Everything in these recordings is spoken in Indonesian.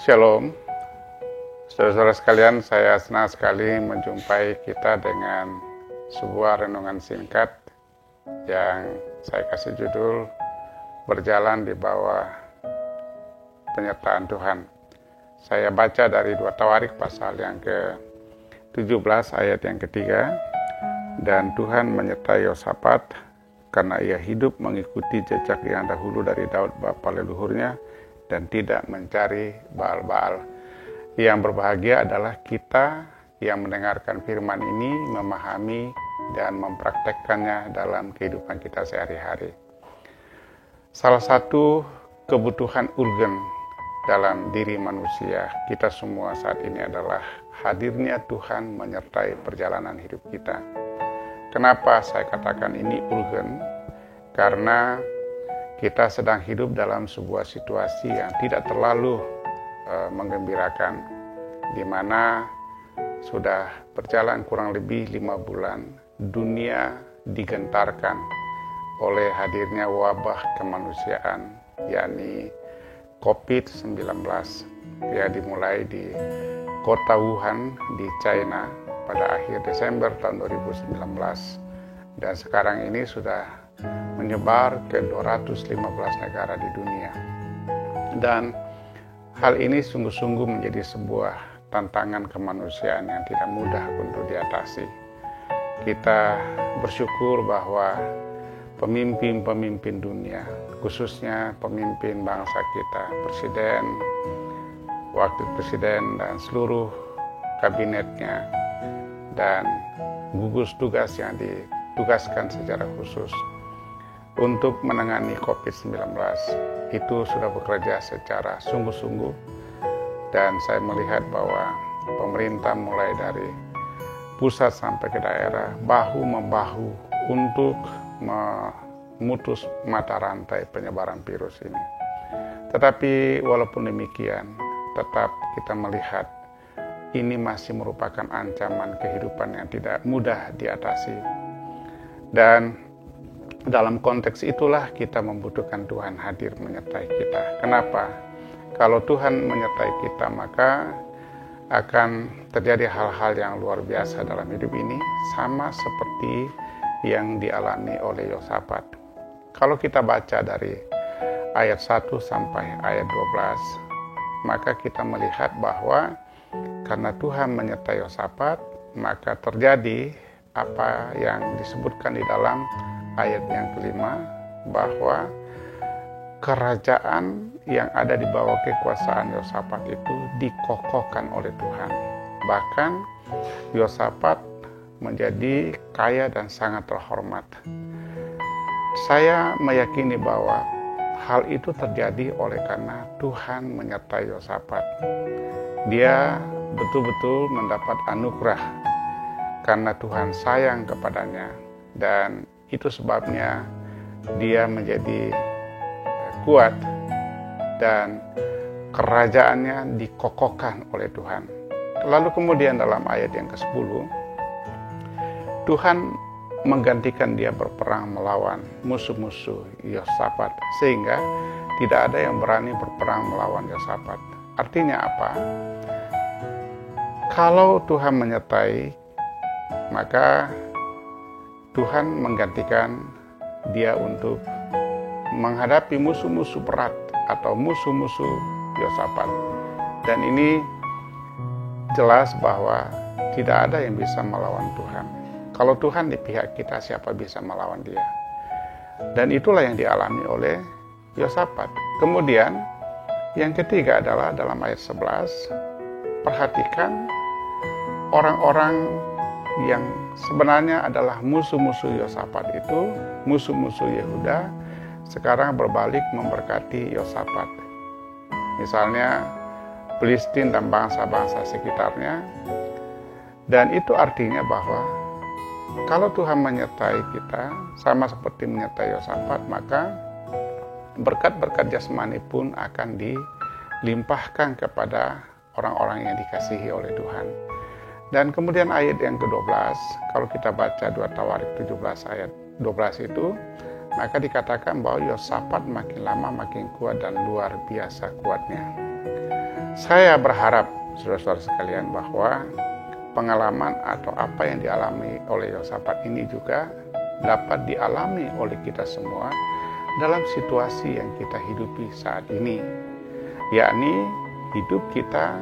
Shalom, saudara-saudara sekalian, saya senang sekali menjumpai kita dengan sebuah renungan singkat yang saya kasih judul Berjalan di bawah penyertaan Tuhan. Saya baca dari 2 Tawarik pasal yang ke-17 ayat yang ketiga. Dan Tuhan menyertai Yosafat karena ia hidup mengikuti jejak yang dahulu dari Daud bapa leluhurnya dan tidak mencari Baal-Baal. Yang berbahagia adalah kita yang mendengarkan firman ini, memahami dan mempraktekkannya dalam kehidupan kita sehari-hari. Salah satu kebutuhan urgen dalam diri manusia kita semua saat ini adalah hadirnya Tuhan menyertai perjalanan hidup kita. Kenapa saya katakan ini urgen? Karena kita sedang hidup dalam sebuah situasi yang tidak terlalu menggembirakan, di mana sudah berjalan kurang lebih 5 bulan, dunia digentarkan oleh hadirnya wabah kemanusiaan, yakni COVID-19, ya, dimulai di kota Wuhan di China pada akhir Desember tahun 2019 dan sekarang ini sudah menyebar ke 215 negara di dunia. Dan hal ini sungguh-sungguh menjadi sebuah tantangan kemanusiaan yang tidak mudah untuk diatasi. Kita bersyukur bahwa pemimpin-pemimpin dunia, khususnya pemimpin bangsa kita, presiden, wakil presiden, dan seluruh kabinetnya, dan gugus tugas yang ditugaskan secara khusus untuk menangani COVID-19 itu sudah bekerja secara sungguh-sungguh, dan saya melihat bahwa pemerintah mulai dari pusat sampai ke daerah bahu-membahu untuk memutus mata rantai penyebaran virus ini. Tetapi walaupun demikian, tetap kita melihat ini masih merupakan ancaman kehidupan yang tidak mudah diatasi. Dan dalam konteks itulah kita membutuhkan Tuhan hadir menyertai kita. Kenapa? Kalau Tuhan menyertai kita, maka akan terjadi hal-hal yang luar biasa dalam hidup ini, sama seperti yang dialami oleh Yosafat. Kalau kita baca dari ayat 1 sampai ayat 12, maka kita melihat bahwa karena Tuhan menyertai Yosafat, maka terjadi apa yang disebutkan di dalam ayat yang kelima, bahwa kerajaan yang ada di bawah kekuasaan Yosafat itu dikokohkan oleh Tuhan. Bahkan Yosafat menjadi kaya dan sangat terhormat. Saya meyakini bahwa hal itu terjadi oleh karena Tuhan menyertai Yosafat. Dia betul-betul mendapat anugerah karena Tuhan sayang kepadanya, dan itu sebabnya dia menjadi kuat dan kerajaannya dikokohkan oleh Tuhan. Lalu kemudian dalam ayat yang ke-10, Tuhan menggantikan dia berperang melawan musuh-musuh Yosafat, sehingga tidak ada yang berani berperang melawan Yosafat. Artinya apa? Kalau Tuhan menyertai, maka Tuhan menggantikan dia untuk menghadapi musuh-musuh berat atau musuh-musuh Yosafat. Dan ini jelas bahwa tidak ada yang bisa melawan Tuhan. Kalau Tuhan di pihak kita, siapa bisa melawan dia? Dan itulah yang dialami oleh Yosafat. Kemudian yang ketiga adalah dalam ayat 11, perhatikan orang-orang yang sebenarnya adalah musuh-musuh Yosafat itu, musuh-musuh Yehuda, sekarang berbalik memberkati Yosafat. Misalnya Filistin dan bangsa-bangsa sekitarnya. Dan itu artinya bahwa kalau Tuhan menyertai kita, sama seperti menyertai Yosafat, maka berkat-berkat jasmani pun akan dilimpahkan kepada orang-orang yang dikasihi oleh Tuhan. Dan kemudian ayat yang ke-12, kalau kita baca 2 Tawarik 17 ayat 12 itu, maka dikatakan bahwa Yosafat makin lama makin kuat dan luar biasa kuatnya. Saya berharap saudara-saudara sekalian bahwa pengalaman atau apa yang dialami oleh Yosafat ini juga dapat dialami oleh kita semua dalam situasi yang kita hidupi saat ini, yakni hidup kita,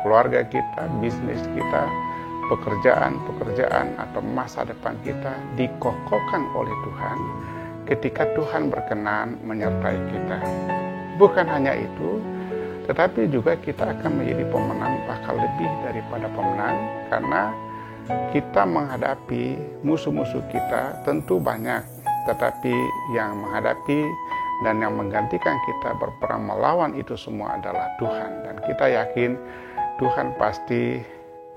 keluarga kita, bisnis kita, pekerjaan atau masa depan kita dikokohkan oleh Tuhan ketika Tuhan berkenan menyertai kita. Bukan hanya itu, tetapi juga kita akan menjadi pemenang, bahkan lebih daripada pemenang, karena kita menghadapi musuh-musuh kita tentu banyak, tetapi yang menghadapi dan yang menggantikan kita berperang melawan itu semua adalah Tuhan. Dan kita yakin Tuhan pasti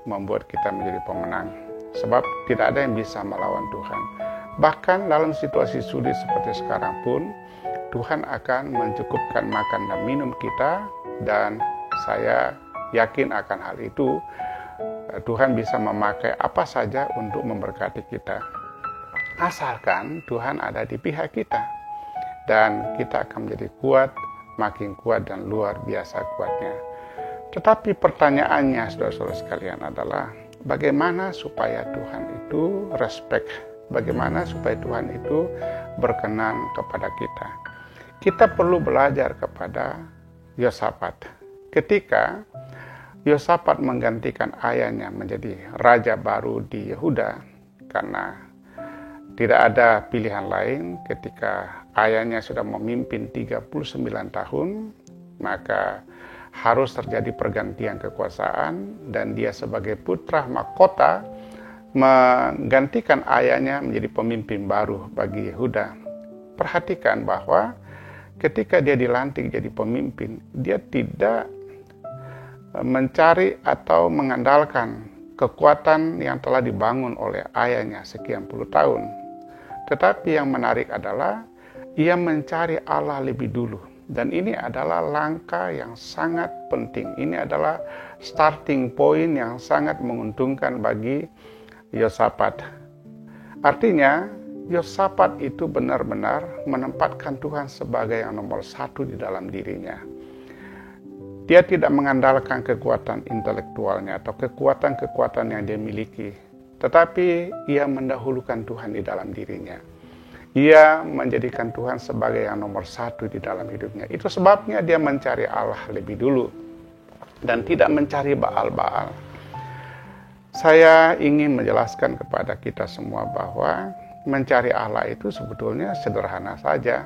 membuat kita menjadi pemenang, sebab tidak ada yang bisa melawan Tuhan. Bahkan dalam situasi sulit seperti sekarang pun, Tuhan akan mencukupkan makan dan minum kita, dan saya yakin akan hal itu. Tuhan bisa memakai apa saja untuk memberkati kita, asalkan Tuhan ada di pihak kita, dan kita akan menjadi kuat, makin kuat dan luar biasa kuatnya. Tetapi pertanyaannya saudara-saudara sekalian adalah bagaimana supaya Tuhan itu respect, bagaimana supaya Tuhan itu berkenan kepada kita. Kita perlu belajar kepada Yosafat. Ketika Yosafat menggantikan ayahnya menjadi raja baru di Yehuda, karena tidak ada pilihan lain ketika ayahnya sudah memimpin 39 tahun, maka harus terjadi pergantian kekuasaan, dan dia sebagai putra mahkota menggantikan ayahnya menjadi pemimpin baru bagi Yehuda. Perhatikan bahwa ketika dia dilantik jadi pemimpin, dia tidak mencari atau mengandalkan kekuatan yang telah dibangun oleh ayahnya sekian puluh tahun. Tetapi yang menarik adalah ia mencari Allah lebih dulu. Dan ini adalah langkah yang sangat penting. Ini adalah starting point yang sangat menguntungkan bagi Yosafat. Artinya, Yosafat itu benar-benar menempatkan Tuhan sebagai yang nomor satu di dalam dirinya. Dia tidak mengandalkan kekuatan intelektualnya atau kekuatan-kekuatan yang dia miliki, tetapi ia mendahulukan Tuhan di dalam dirinya. Ia menjadikan Tuhan sebagai yang nomor satu di dalam hidupnya. Itu sebabnya dia mencari Allah lebih dulu dan tidak mencari Baal-Baal. Saya ingin menjelaskan kepada kita semua bahwa mencari Allah itu sebetulnya sederhana saja.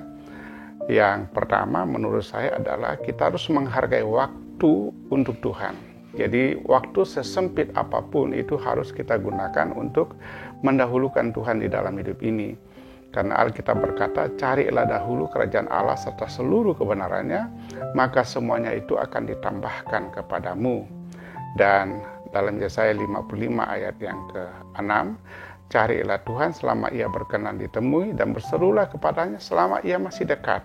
Yang pertama menurut saya adalah kita harus menghargai waktu untuk Tuhan. Jadi waktu sesempit apapun itu harus kita gunakan untuk mendahulukan Tuhan di dalam hidup ini. Karena Alkitab berkata, carilah dahulu kerajaan Allah serta seluruh kebenarannya, maka semuanya itu akan ditambahkan kepadamu. Dan dalam Yesaya 55 ayat yang ke-6, carilah Tuhan selama ia berkenan ditemui, dan berserulah kepadanya selama ia masih dekat.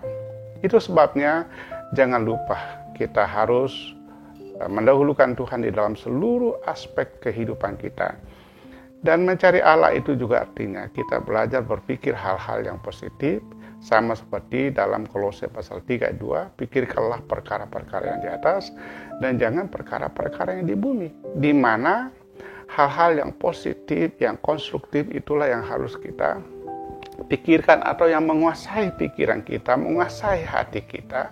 Itu sebabnya jangan lupa kita harus mendahulukan Tuhan di dalam seluruh aspek kehidupan kita. Dan mencari Allah itu juga artinya kita belajar berpikir hal-hal yang positif, sama seperti dalam Kolose pasal 3 ayat 2, pikirkanlah perkara-perkara yang di atas dan jangan perkara-perkara yang di bumi, di mana hal-hal yang positif, yang konstruktif itulah yang harus kita pikirkan, atau yang menguasai pikiran kita, menguasai hati kita,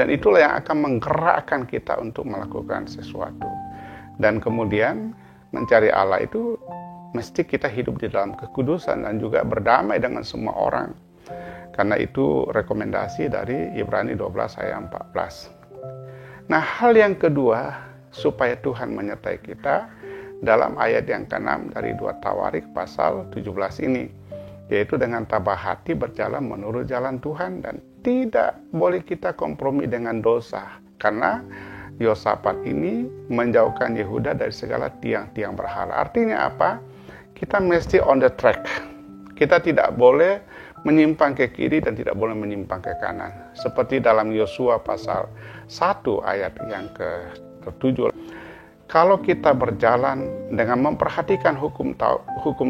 dan itulah yang akan menggerakkan kita untuk melakukan sesuatu. Dan kemudian mencari Allah itu mesti kita hidup di dalam kekudusan dan juga berdamai dengan semua orang. Karena itu rekomendasi dari Ibrani 12 ayat 14. Nah, hal yang kedua supaya Tuhan menyertai kita dalam ayat yang ke-6 dari 2 Tawarik pasal 17 ini, yaitu dengan tabah hati berjalan menurut jalan Tuhan dan tidak boleh kita kompromi dengan dosa. Karena Yosafat ini menjauhkan Yehuda dari segala tiang-tiang berhala. Artinya apa? Kita mesti on the track. Kita tidak boleh menyimpang ke kiri dan tidak boleh menyimpang ke kanan. Seperti dalam Yosua pasal 1 ayat yang ke-7. Kalau kita berjalan dengan memperhatikan hukum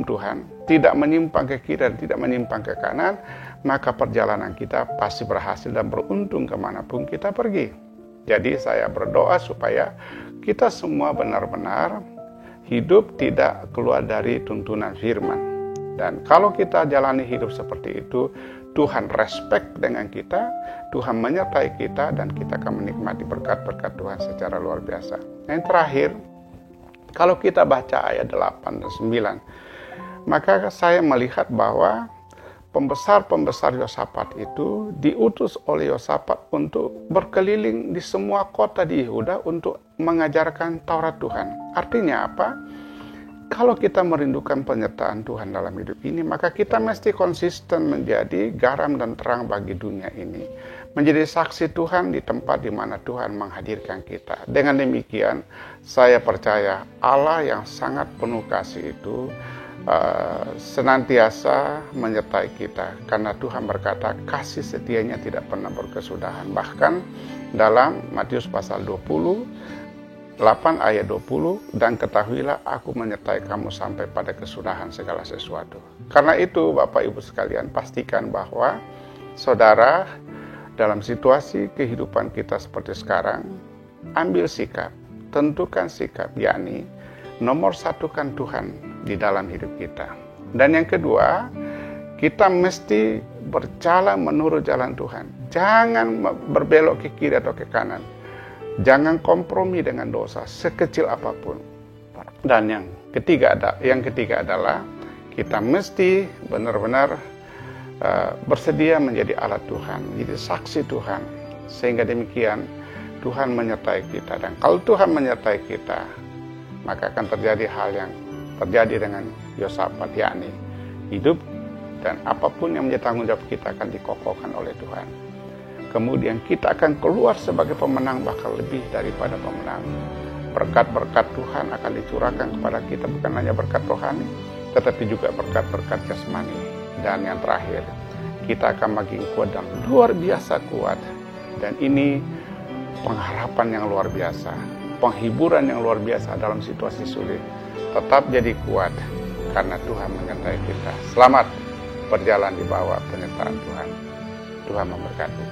Tuhan, tidak menyimpang ke kiri dan tidak menyimpang ke kanan, maka perjalanan kita pasti berhasil dan beruntung kemanapun kita pergi. Jadi saya berdoa supaya kita semua benar-benar hidup tidak keluar dari tuntunan firman. Dan kalau kita jalani hidup seperti itu, Tuhan respect dengan kita, Tuhan menyertai kita, dan kita akan menikmati berkat-berkat Tuhan secara luar biasa. Yang terakhir, kalau kita baca ayat 8 dan 9, maka saya melihat bahwa pembesar-pembesar Yosafat itu diutus oleh Yosafat untuk berkeliling di semua kota di Yehuda untuk mengajarkan Taurat Tuhan. Artinya apa? Kalau kita merindukan penyertaan Tuhan dalam hidup ini, maka kita mesti konsisten menjadi garam dan terang bagi dunia ini. Menjadi saksi Tuhan di tempat di mana Tuhan menghadirkan kita. Dengan demikian, saya percaya Allah yang sangat penuh kasih itu senantiasa menyertai kita. Karena Tuhan berkata, kasih setianya tidak pernah berkesudahan. Bahkan dalam Matius pasal 28 ayat 20, dan ketahuilah aku menyertai kamu sampai pada kesudahan segala sesuatu. Karena itu Bapak Ibu sekalian, pastikan bahwa saudara dalam situasi kehidupan kita seperti sekarang, ambil sikap, tentukan sikap, yakni nomor satukan Tuhan di dalam hidup kita. Dan yang kedua, kita mesti berjalan menurut jalan Tuhan. Jangan berbelok ke kiri atau ke kanan. Jangan kompromi dengan dosa sekecil apapun. Dan yang ketiga adalah kita mesti benar-benar bersedia menjadi alat Tuhan, menjadi saksi Tuhan. Sehingga demikian Tuhan menyertai kita. Dan kalau Tuhan menyertai kita, maka akan terjadi hal yang terjadi dengan Yosafat, yakni hidup dan apapun yang menjadi tanggung jawab kita akan dikokohkan oleh Tuhan. Kemudian kita akan keluar sebagai pemenang, bahkan lebih daripada pemenang. Berkat-berkat Tuhan akan dicurahkan kepada kita, bukan hanya berkat rohani, tetapi juga berkat-berkat jasmani. Dan yang terakhir, kita akan makin kuat dan luar biasa kuat. Dan ini pengharapan yang luar biasa, penghiburan yang luar biasa dalam situasi sulit. Tetap jadi kuat karena Tuhan menyertai kita. Selamat berjalan di bawah penyertaan Tuhan. Tuhan memberkati.